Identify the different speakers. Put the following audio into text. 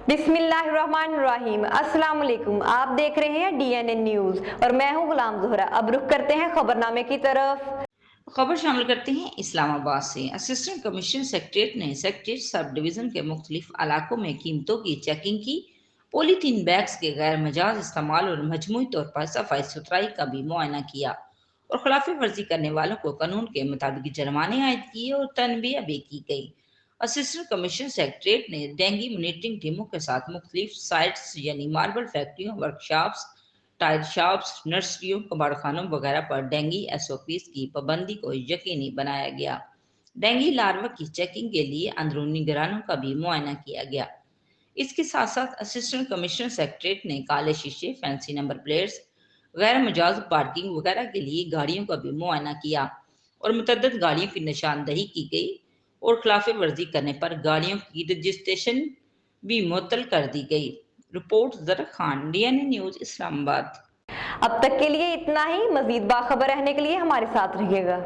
Speaker 1: बिस्मिल्लाहिर्रहमानिर्रहीम। अस्सलाम वालेकुम। आप देख रहे हैं DNN न्यूज और मैं हूं गुलाम ज़ोहरा। अब रुख करते हैं खबरनामे की तरफ।
Speaker 2: खबर शामिल करते हैं इस्लामाबाद से। असिस्टेंट कमिश्नर सेक्रेटरीट ने सेक्रेटरीट सब डिवीजन के मुख्तलिफ इलाकों में कीमतों की चेकिंग की। पॉलीथीन बैग्स के गैर मजाज इस्तेमाल और मजमूई तौर पर सफाई सुथराई का भी मुआयना किया और खिलाफ वर्जी करने वालों को कानून के मुताबिक जुर्माने आयद किए और तनबीह भी की गई। असिस्टेंट कमिश्नर सेक्रेटरीट ने डेंगू मॉनिटरिंग टीमों के साथ मुख्तलिफ साइट्स यानी मार्बल फैक्ट्रियों, वर्कशॉप्स, टायर शॉप्स, नर्सरियों, कबाड़खानों वगैरह पर डेंगू SOPs की पाबंदी को यकीनी बनाया गया। डेंगू लार्वा की चेकिंग के लिए अंदरूनी घरानों का भी मुआयना किया गया। इसके साथ साथ असिस्टेंट कमिश्नर सेक्रेटरीट ने काले शीशे, फैंसी नंबर प्लेट्स, गैर मजाज पार्किंग वगैरह के लिए गाड़ियों का भी मुआयना किया और मुतअद्दिद गाड़ियों की निशानदही की गई और खिलाफ वर्जी करने पर गाड़ियों की रजिस्ट्रेशन भी मुअत्तल कर दी गई। रिपोर्ट ज़र खान, DNN न्यूज़, इस्लामाबाद।
Speaker 1: अब तक के लिए इतना ही। मजीद बाखबर रहने के लिए हमारे साथ रहिएगा।